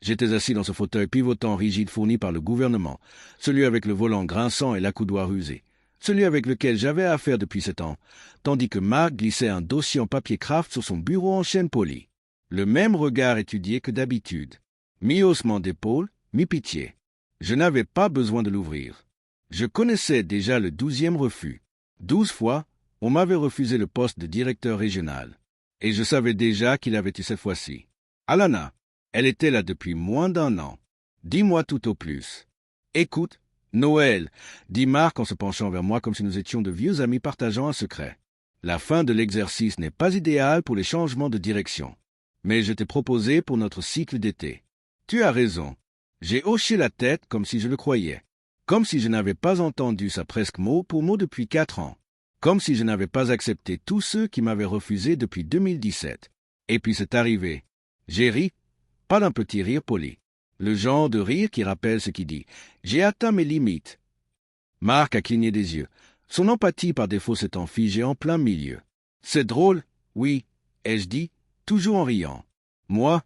J'étais assis dans ce fauteuil pivotant rigide fourni par le gouvernement, celui avec le volant grinçant et l'accoudoir usé, celui avec lequel j'avais affaire depuis 7 ans, tandis que Mark glissait un dossier en papier craft sur son bureau en chêne poli. Le même regard étudié que d'habitude. Mi-haussement d'épaule, mi-pitié. Je n'avais pas besoin de l'ouvrir. Je connaissais déjà le 12e refus. 12 fois, on m'avait refusé le poste de directeur régional. Et je savais déjà qu'il avait eu cette fois-ci. Alana, elle était là depuis moins d'1 an. Dis-moi tout au plus. Écoute, Noël, dit Mark en se penchant vers moi comme si nous étions de vieux amis partageant un secret. La fin de l'exercice n'est pas idéale pour les changements de direction. Mais je t'ai proposé pour notre cycle d'été. Tu as raison. J'ai hoché la tête comme si je le croyais. Comme si je n'avais pas entendu ça presque mot pour mot depuis 4 ans. Comme si je n'avais pas accepté tous ceux qui m'avaient refusé depuis 2017. Et puis c'est arrivé. J'ai ri, pas d'un petit rire poli. Le genre de rire qui rappelle ce qui dit « J'ai atteint mes limites ». Mark a cligné des yeux, son empathie par défaut s'étant figée en plein milieu. « C'est drôle, oui, ai-je dit, toujours en riant. Moi,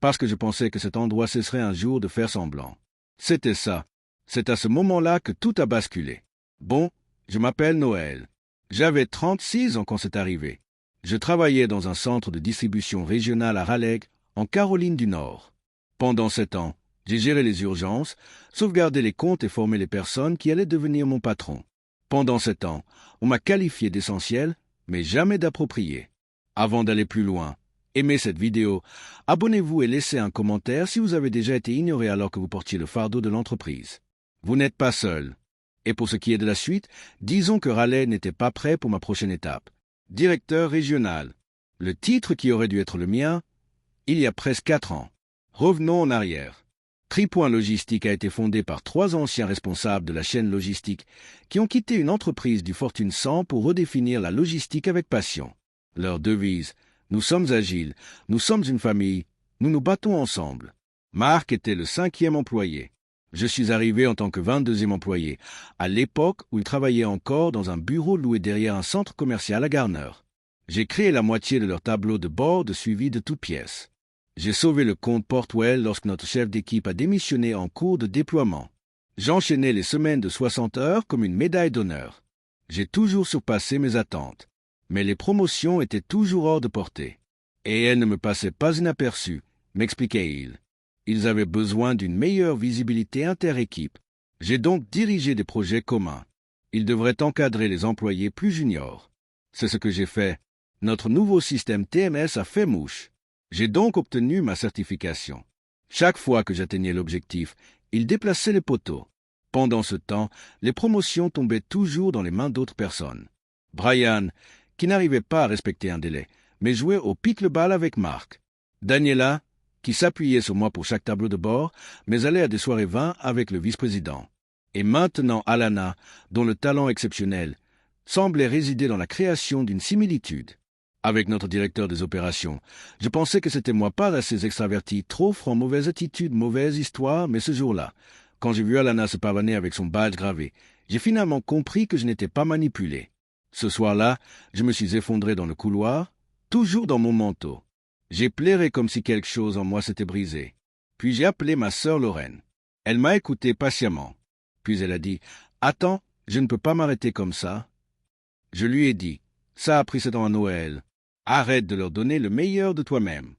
parce que je pensais que cet endroit cesserait un jour de faire semblant. C'était ça. C'est à ce moment-là que tout a basculé. Bon, je m'appelle Noël. J'avais 36 ans quand c'est arrivé. Je travaillais dans un centre de distribution régional à Raleigh, en Caroline du Nord. Pendant 7 ans, j'ai géré les urgences, sauvegardé les comptes et formé les personnes qui allaient devenir mon patron. Pendant 7 ans, on m'a qualifié d'essentiel, mais jamais d'approprié. Avant d'aller plus loin, aimez cette vidéo, abonnez-vous et laissez un commentaire si vous avez déjà été ignoré alors que vous portiez le fardeau de l'entreprise. Vous n'êtes pas seul. Et pour ce qui est de la suite, disons que Raleigh n'était pas prêt pour ma prochaine étape. Directeur régional. Le titre qui aurait dû être le mien, il y a presque 4 ans. Revenons en arrière. Tripoint Logistique a été fondé par 3 anciens responsables de la chaîne logistique qui ont quitté une entreprise du Fortune 100 pour redéfinir la logistique avec passion. Leur devise, nous sommes agiles, nous sommes une famille, nous nous battons ensemble. Mark était le 5e employé. Je suis arrivé en tant que 22e employé, à l'époque où il travaillait encore dans un bureau loué derrière un centre commercial à Garner. J'ai créé la moitié de leur tableau de bord de suivi de toutes pièces. J'ai sauvé le compte Portwell lorsque notre chef d'équipe a démissionné en cours de déploiement. J'enchaînais les semaines de 60 heures comme une médaille d'honneur. J'ai toujours surpassé mes attentes, mais les promotions étaient toujours hors de portée. Et elles ne me passaient pas inaperçues, m'expliquait-il. Ils avaient besoin d'une meilleure visibilité inter-équipe. J'ai donc dirigé des projets communs. Ils devraient encadrer les employés plus juniors. C'est ce que j'ai fait. Notre nouveau système TMS a fait mouche. J'ai donc obtenu ma certification. Chaque fois que j'atteignais l'objectif, il déplaçait les poteaux. Pendant ce temps, les promotions tombaient toujours dans les mains d'autres personnes. Brian, qui n'arrivait pas à respecter un délai, mais jouait au pique-le-ball avec Mark. Daniela, qui s'appuyait sur moi pour chaque tableau de bord, mais allait à des soirées vins avec le vice-président. Et maintenant Alana, dont le talent exceptionnel semblait résider dans la création d'une similitude. Avec notre directeur des opérations, je pensais que c'était moi pas assez extraverti, trop franc, mauvaise attitude, mauvaise histoire, mais ce jour-là, quand j'ai vu Alana se pavaner avec son badge gravé, j'ai finalement compris que je n'étais pas manipulé. Ce soir-là, je me suis effondré dans le couloir, toujours dans mon manteau. J'ai pleuré comme si quelque chose en moi s'était brisé. Puis j'ai appelé ma sœur Lorraine. Elle m'a écouté patiemment. Puis elle a dit « Attends, je ne peux pas m'arrêter comme ça. » Je lui ai dit « Ça a pris 7 ans à Noël. Arrête de leur donner le meilleur de toi-même. »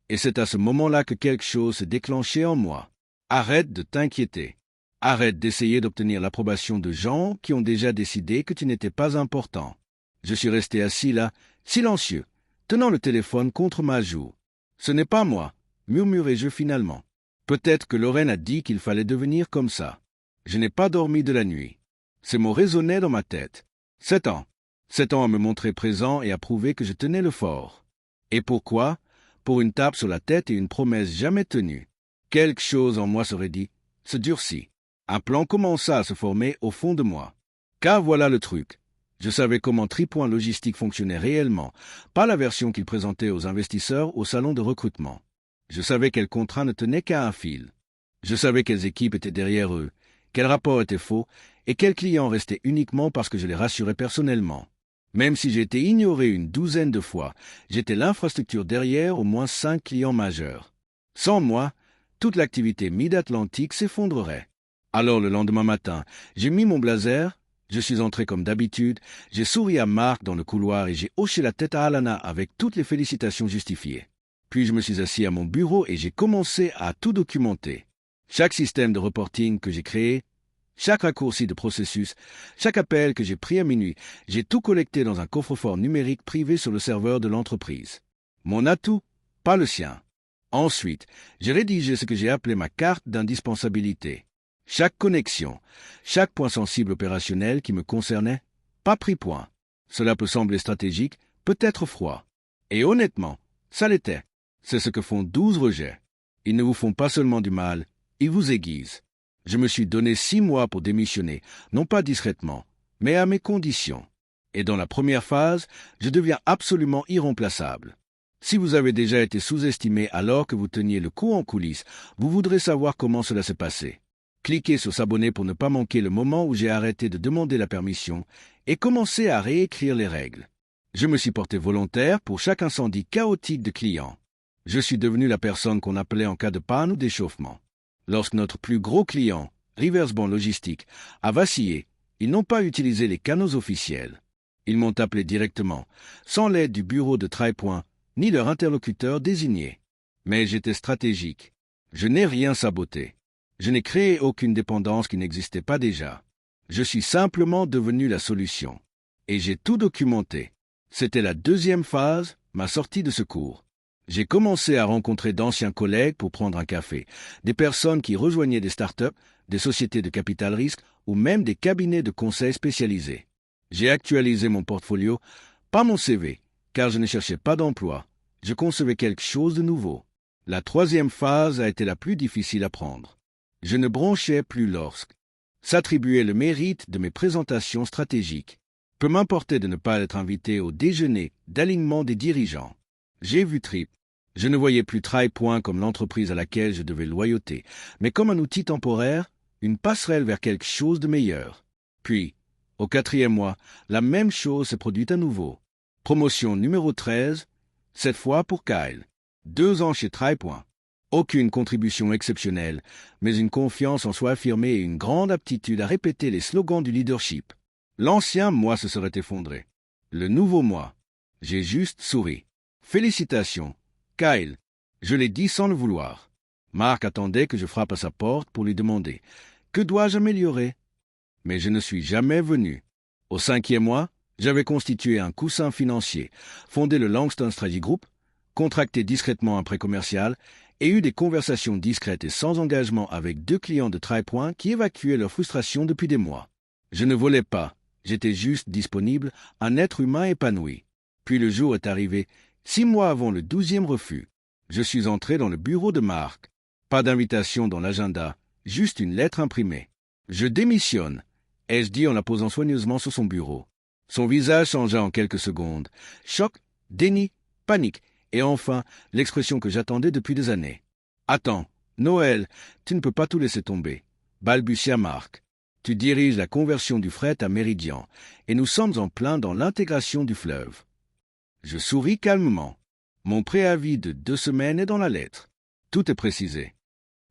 Et c'est à ce moment-là que quelque chose s'est déclenché en moi. Arrête de t'inquiéter. Arrête d'essayer d'obtenir l'approbation de gens qui ont déjà décidé que tu n'étais pas important. Je suis resté assis là, silencieux, tenant le téléphone contre ma joue. « Ce n'est pas moi, » murmurai-je finalement. Peut-être que Lorraine a dit qu'il fallait devenir comme ça. Je n'ai pas dormi de la nuit. Ces mots résonnaient dans ma tête. 7 ans. 7 ans à me montrer présent et à prouver que je tenais le fort. Et pourquoi? Pour une tape sur la tête et une promesse jamais tenue. Quelque chose en moi serait dit, se durcit. Un plan commença à se former au fond de moi. Car voilà le truc. Je savais comment Tripoint Logistique fonctionnait réellement, pas la version qu'il présentait aux investisseurs au salon de recrutement. Je savais quel contrat ne tenait qu'à un fil. Je savais quelles équipes étaient derrière eux, quels rapports étaient faux et quels clients restaient uniquement parce que je les rassurais personnellement. Même si j'ai été ignoré une 12aine de fois, j'étais l'infrastructure derrière au moins 5 clients majeurs. Sans moi, toute l'activité mid-atlantique s'effondrerait. Alors le lendemain matin, j'ai mis mon blazer, je suis entré comme d'habitude, j'ai souri à Mark dans le couloir et j'ai hoché la tête à Alana avec toutes les félicitations justifiées. Puis je me suis assis à mon bureau et j'ai commencé à tout documenter. Chaque système de reporting que j'ai créé, chaque raccourci de processus, chaque appel que j'ai pris à minuit, j'ai tout collecté dans un coffre-fort numérique privé sur le serveur de l'entreprise. Mon atout, pas le sien. Ensuite, j'ai rédigé ce que j'ai appelé ma carte d'indispensabilité. Chaque connexion, chaque point sensible opérationnel qui me concernait, pas pris point. Cela peut sembler stratégique, peut-être froid. Et honnêtement, ça l'était. C'est ce que font 12 rejets. Ils ne vous font pas seulement du mal, ils vous aiguisent. Je me suis donné 6 mois pour démissionner, non pas discrètement, mais à mes conditions. Et dans la première phase, je deviens absolument irremplaçable. Si vous avez déjà été sous-estimé alors que vous teniez le coup en coulisses, vous voudrez savoir comment cela s'est passé. Cliquez sur s'abonner pour ne pas manquer le moment où j'ai arrêté de demander la permission et commencé à réécrire les règles. Je me suis porté volontaire pour chaque incendie chaotique de clients. Je suis devenu la personne qu'on appelait en cas de panne ou d'échauffement. Lorsque notre plus gros client, Riversbond Logistique, a vacillé, ils n'ont pas utilisé les canaux officiels. Ils m'ont appelé directement, sans l'aide du bureau de TriPoint, ni leur interlocuteur désigné. Mais j'étais stratégique. Je n'ai rien saboté. Je n'ai créé aucune dépendance qui n'existait pas déjà. Je suis simplement devenu la solution. Et j'ai tout documenté. C'était la deuxième phase, ma sortie de secours. J'ai commencé à rencontrer d'anciens collègues pour prendre un café, des personnes qui rejoignaient des startups, des sociétés de capital risque ou même des cabinets de conseil spécialisés. J'ai actualisé mon portfolio, pas mon CV, car je ne cherchais pas d'emploi. Je concevais quelque chose de nouveau. La troisième phase a été la plus difficile à prendre. Je ne bronchais plus lorsque s'attribuait le mérite de mes présentations stratégiques. Peu m'importait de ne pas être invité au déjeuner d'alignement des dirigeants. J'ai vu Trip. Je ne voyais plus TriPoint comme l'entreprise à laquelle je devais loyauté, mais comme un outil temporaire, une passerelle vers quelque chose de meilleur. Puis, au 4e mois, la même chose s'est produite à nouveau. Promotion numéro 13, cette fois pour Kyle. 2 ans chez TriPoint. Aucune contribution exceptionnelle, mais une confiance en soi affirmée et une grande aptitude à répéter les slogans du leadership. L'ancien moi se serait effondré. Le nouveau moi. J'ai juste souri. Félicitations, Kyle. Je l'ai dit sans le vouloir. Mark attendait que je frappe à sa porte pour lui demander « Que dois-je améliorer ?» Mais je ne suis jamais venu. Au 5e mois, j'avais constitué un coussin financier, fondé le Langston Strategy Group, contracté discrètement un prêt commercial et eu des conversations discrètes et sans engagement avec 2 clients de TriPoint qui évacuaient leur frustration depuis des mois. Je ne volais pas, j'étais juste disponible, un être humain épanoui. Puis le jour est arrivé, 6 mois avant le 12e refus. Je suis entré dans le bureau de Mark. Pas d'invitation dans l'agenda, juste une lettre imprimée. Je démissionne, ai-je dit en la posant soigneusement sur son bureau. Son visage changea en quelques secondes. Choc, déni, panique, et enfin, l'expression que j'attendais depuis des années. « Attends, Noël, tu ne peux pas tout laisser tomber. » balbutia Mark. « Tu diriges la conversion du fret à Méridian, et nous sommes en plein dans l'intégration du fleuve. » Je souris calmement. Mon préavis de 2 semaines est dans la lettre. Tout est précisé.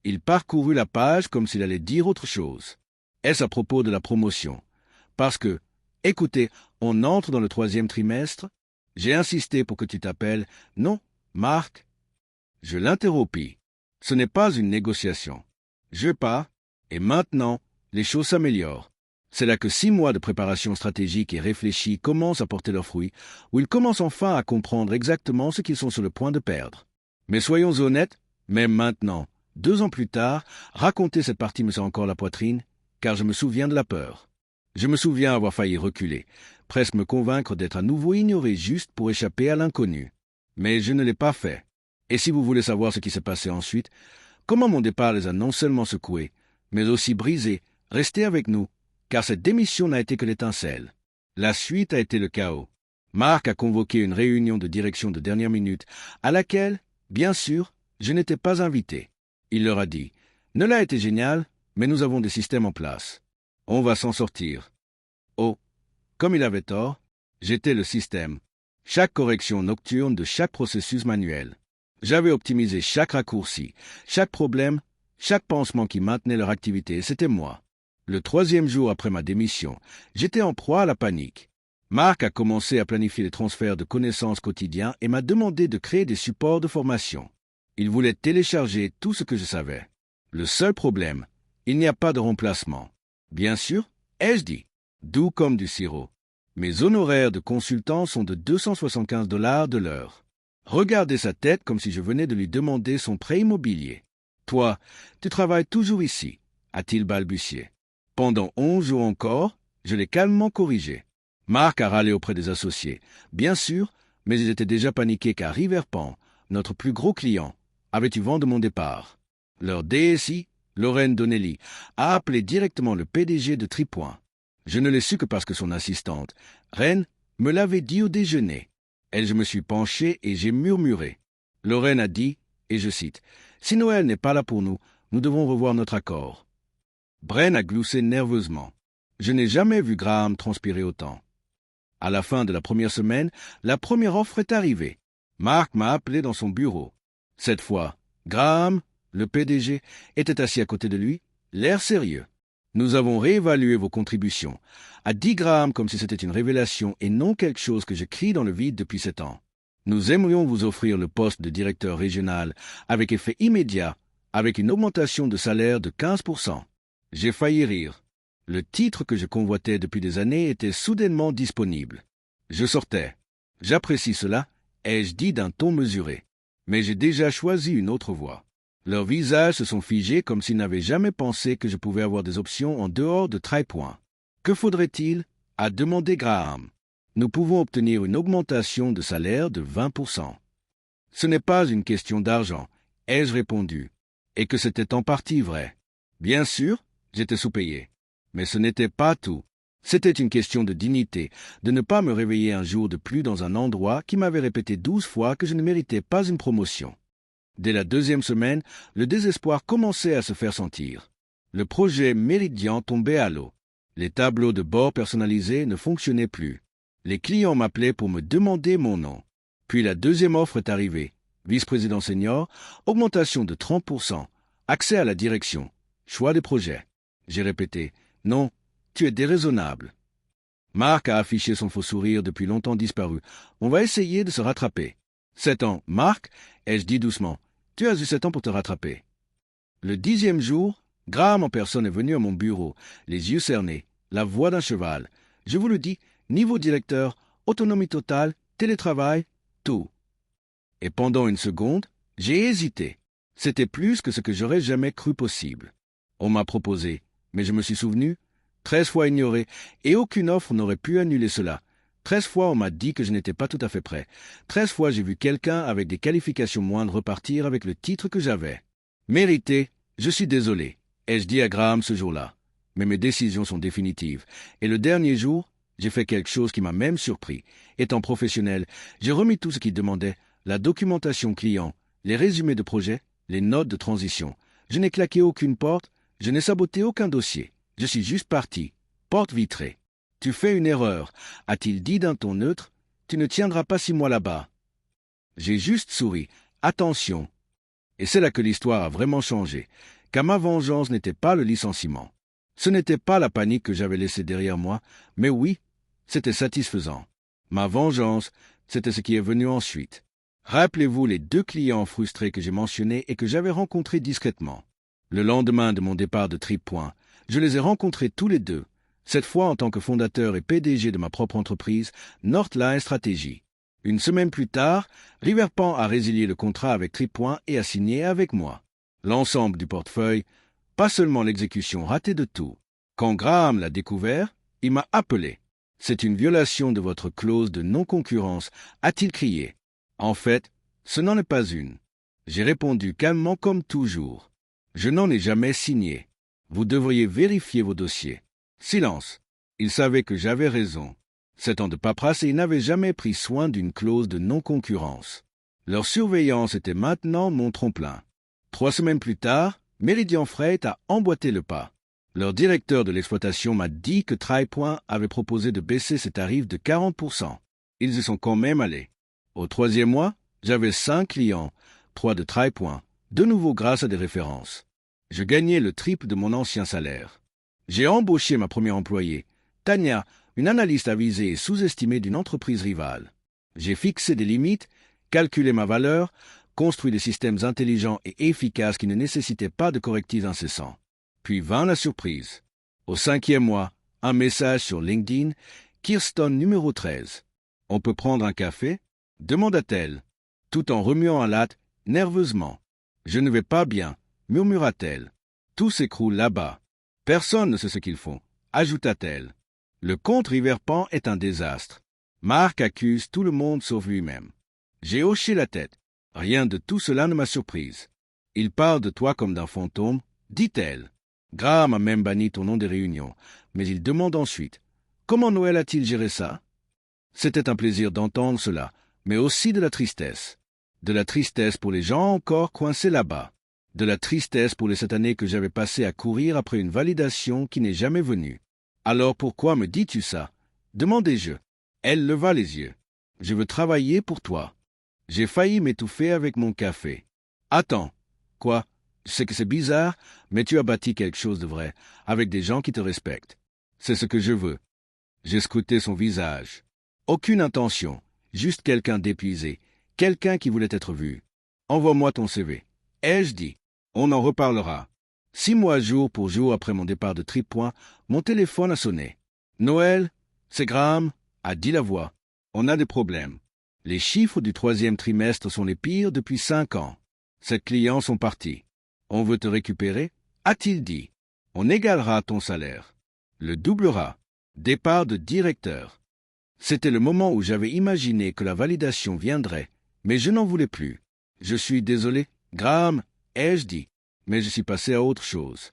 Il parcourut la page comme s'il allait dire autre chose. Est-ce à propos de la promotion? Parce que, écoutez, on entre dans le 3e trimestre. J'ai insisté pour que tu t'appelles. Non, Mark. Je l'interrompis. Ce n'est pas une négociation. Je pars, et maintenant, les choses s'améliorent. C'est là que 6 mois de préparation stratégique et réfléchie commencent à porter leurs fruits, où ils commencent enfin à comprendre exactement ce qu'ils sont sur le point de perdre. Mais soyons honnêtes, même maintenant, 2 ans plus tard, raconter cette partie me sert encore la poitrine, car je me souviens de la peur. Je me souviens avoir failli reculer, presque me convaincre d'être à nouveau ignoré juste pour échapper à l'inconnu. Mais je ne l'ai pas fait. Et si vous voulez savoir ce qui s'est passé ensuite, comment mon départ les a non seulement secoués, mais aussi brisés, restez avec nous, car cette démission n'a été que l'étincelle. La suite a été le chaos. Mark a convoqué une réunion de direction de dernière minute, à laquelle, bien sûr, je n'étais pas invité. Il leur a dit « Nela a été génial, mais nous avons des systèmes en place. On va s'en sortir. » Oh, comme il avait tort, j'étais le système. Chaque correction nocturne de chaque processus manuel. J'avais optimisé chaque raccourci, chaque problème, chaque pansement qui maintenait leur activité, et c'était moi. Le 3e jour après ma démission, j'étais en proie à la panique. Marc a commencé à planifier les transferts de connaissances quotidiens et m'a demandé de créer des supports de formation. Il voulait télécharger tout ce que je savais. Le seul problème, il n'y a pas de remplacement. Bien sûr, ai-je dit, doux comme du sirop. Mes honoraires de consultant sont de 275 $ de l'heure. Regardez sa tête comme si je venais de lui demander son prêt immobilier. Toi, tu travailles toujours ici, a-t-il balbutié. Pendant 11 jours encore, je l'ai calmement corrigé. Marc a râlé auprès des associés, bien sûr, mais ils étaient déjà paniqués car Riverpan, notre plus gros client, avait eu vent de mon départ. Leur DSI, Lorraine Donnelly, a appelé directement le PDG de Tripoint. Je ne l'ai su que parce que son assistante, Reine, me l'avait dit au déjeuner. Je me suis penché et j'ai murmuré. Lorraine a dit, et je cite, « Si Noël n'est pas là pour nous, nous devons revoir notre accord. » Bren a gloussé nerveusement. Je n'ai jamais vu Graham transpirer autant. À la fin de la première semaine, la première offre est arrivée. Marc m'a appelé dans son bureau. Cette fois, Graham, le PDG, était assis à côté de lui, l'air sérieux. Nous avons réévalué vos contributions, a dit Graham comme si c'était une révélation et non quelque chose que je crie dans le vide depuis 7 ans. Nous aimerions vous offrir le poste de directeur régional avec effet immédiat, avec une augmentation de salaire de 15%. J'ai failli rire. Le titre que je convoitais depuis des années était soudainement disponible. Je sortais. J'apprécie cela, ai-je dit d'un ton mesuré. Mais j'ai déjà choisi une autre voie. Leurs visages se sont figés comme s'ils n'avaient jamais pensé que je pouvais avoir des options en dehors de Tripoint. Que faudrait-il? A demandé Graham. Nous pouvons obtenir une augmentation de salaire de 20%. Ce n'est pas une question d'argent, ai-je répondu, et que c'était en partie vrai. Bien sûr, j'étais sous-payé. Mais ce n'était pas tout. C'était une question de dignité, de ne pas me réveiller un jour de plus dans un endroit qui m'avait répété 12 fois que je ne méritais pas une promotion. Dès la 2e semaine, le désespoir commençait à se faire sentir. Le projet Méridian tombait à l'eau. Les tableaux de bord personnalisés ne fonctionnaient plus. Les clients m'appelaient pour me demander mon nom. Puis la 2e offre est arrivée. Vice-président senior, augmentation de 30%, accès à la direction, choix des projets. J'ai répété, non, tu es déraisonnable. Marc a affiché son faux sourire depuis longtemps disparu. On va essayer de se rattraper. 7 ans, Marc, ai-je dit doucement, tu as eu 7 ans pour te rattraper. Le 10e jour, Graham en personne est venu à mon bureau, les yeux cernés, la voix d'un cheval. Je vous le dis, niveau directeur, autonomie totale, télétravail, tout. Et pendant une seconde, j'ai hésité. C'était plus que ce que j'aurais jamais cru possible. On m'a proposé, mais je me suis souvenu, 13 fois ignoré, et aucune offre n'aurait pu annuler cela. 13 fois on m'a dit que je n'étais pas tout à fait prêt. 13 fois j'ai vu quelqu'un avec des qualifications moindres repartir avec le titre que j'avais. Mérité, je suis désolé, ai-je dit à Graham ce jour-là. Mais mes décisions sont définitives. Et le dernier jour, j'ai fait quelque chose qui m'a même surpris. Étant professionnel, j'ai remis tout ce qu'il demandait, la documentation client, les résumés de projet, les notes de transition. Je n'ai claqué aucune porte, je n'ai saboté aucun dossier. Je suis juste parti, porte vitrée. Tu fais une erreur, a-t-il dit d'un ton neutre, tu ne tiendras pas 6 mois là-bas. J'ai juste souri, attention. Et c'est là que l'histoire a vraiment changé, car ma vengeance n'était pas le licenciement. Ce n'était pas la panique que j'avais laissée derrière moi, mais oui, c'était satisfaisant. Ma vengeance, c'était ce qui est venu ensuite. Rappelez-vous les 2 clients frustrés que j'ai mentionnés et que j'avais rencontrés discrètement. Le lendemain de mon départ de Tripoint, je les ai rencontrés tous les 2, cette fois en tant que fondateur et PDG de ma propre entreprise, Northline Stratégie. Une semaine plus tard, Riverpan a résilié le contrat avec Tripoint et a signé avec moi. L'ensemble du portefeuille, pas seulement l'exécution ratée de tout. Quand Graham l'a découvert, il m'a appelé. « C'est une violation de votre clause de non-concurrence », a-t-il crié. En fait, ce n'en est pas une. J'ai répondu calmement comme toujours. Je n'en ai jamais signé. Vous devriez vérifier vos dossiers. Silence. Ils savaient que j'avais raison. 7 ans de paperasse et ils n'avaient jamais pris soin d'une clause de non-concurrence. Leur surveillance était maintenant mon tremplin. 3 semaines plus tard, Méridian Freight a emboîté le pas. Leur directeur de l'exploitation m'a dit que Tripoint avait proposé de baisser ses tarifs de 40%. Ils y sont quand même allés. Au 3e mois, j'avais 5 clients, 3 de TriPoint, de nouveau grâce à des références. Je gagnais le triple de mon ancien salaire. J'ai embauché ma première employée, Tania, une analyste avisée et sous-estimée d'une entreprise rivale. J'ai fixé des limites, calculé ma valeur, construit des systèmes intelligents et efficaces qui ne nécessitaient pas de correctifs incessants. Puis vint la surprise. Au 5e mois, un message sur LinkedIn, Kirsten numéro 13. « On peut prendre un café ?» demanda-t-elle, tout en remuant un latte nerveusement. « Je ne vais pas bien », murmura-t-elle. « Tout s'écroule là-bas. Personne ne sait ce qu'ils font », ajouta-t-elle. Le compte Riverpan est un désastre. Mark accuse tout le monde sauf lui-même. J'ai hoché la tête. Rien de tout cela ne m'a surprise. Il parle de toi comme d'un fantôme, dit-elle. Graham a même banni ton nom des réunions, mais il demande ensuite « Comment Noël a-t-il géré ça ?» C'était un plaisir d'entendre cela, mais aussi de la tristesse. De la tristesse pour les gens encore coincés là-bas. De la tristesse pour les 7 années que j'avais passées à courir après une validation qui n'est jamais venue. « Alors pourquoi me dis-tu ça ?» demandai-je. Elle leva les yeux. « Je veux travailler pour toi. » J'ai failli m'étouffer avec mon café. « Attends. Quoi? Je sais que c'est bizarre, mais tu as bâti quelque chose de vrai, avec des gens qui te respectent. C'est ce que je veux. » J'ai scruté son visage. Aucune intention, juste quelqu'un d'épuisé, quelqu'un qui voulait être vu. « Envoie-moi ton CV. » ai-je dit. « On en reparlera. » 6 mois jour pour jour après mon départ de TriPoint, mon téléphone a sonné. « Noël, c'est Graham » a dit la voix. « On a des problèmes. Les chiffres du 3e trimestre sont les pires depuis 5 ans. 7 clients sont partis. On veut te récupérer, a-t-il dit. On égalera ton salaire. Le doublera. Départ de directeur. C'était le moment où j'avais imaginé que la validation viendrait, mais je n'en voulais plus. Je suis désolé, Graham, ai-je dit, mais je suis passé à autre chose.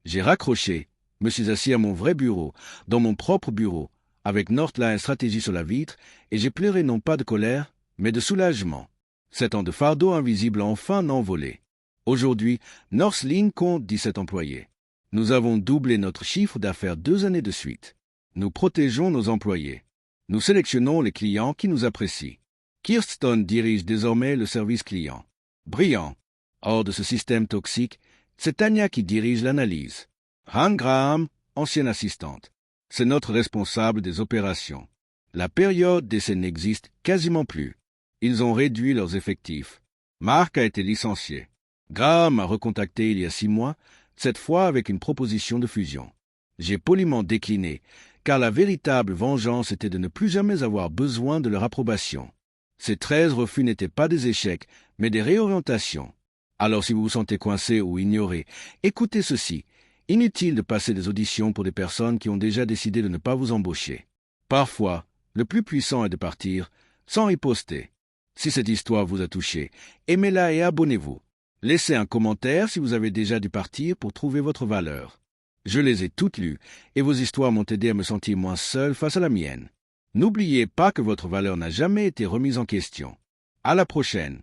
J'ai raccroché, me suis assis à mon vrai bureau, dans mon propre bureau, avec Northline Stratégie sur la vitre, et j'ai pleuré non pas de colère, mais de soulagement. 7 ans de fardeau invisible enfin envolé. Aujourd'hui, Northline compte 17 employés. Nous avons doublé notre chiffre d'affaires 2 années de suite. Nous protégeons nos employés. Nous sélectionnons les clients qui nous apprécient. Kirsten dirige désormais le service client. Brillant. Hors de ce système toxique, c'est Tania qui dirige l'analyse. Han Graham, ancienne assistante. C'est notre responsable des opérations. La période d'essai n'existe quasiment plus. Ils ont réduit leurs effectifs. Mark a été licencié. Graham m'a recontacté il y a 6 mois, cette fois avec une proposition de fusion. J'ai poliment décliné, car la véritable vengeance était de ne plus jamais avoir besoin de leur approbation. Ces 13 refus n'étaient pas des échecs, mais des réorientations. Alors si vous vous sentez coincé ou ignoré, écoutez ceci. Inutile de passer des auditions pour des personnes qui ont déjà décidé de ne pas vous embaucher. Parfois, le plus puissant est de partir sans riposter. Si cette histoire vous a touché, aimez-la et abonnez-vous. Laissez un commentaire si vous avez déjà dû partir pour trouver votre valeur. Je les ai toutes lues et vos histoires m'ont aidé à me sentir moins seul face à la mienne. N'oubliez pas que votre valeur n'a jamais été remise en question. À la prochaine.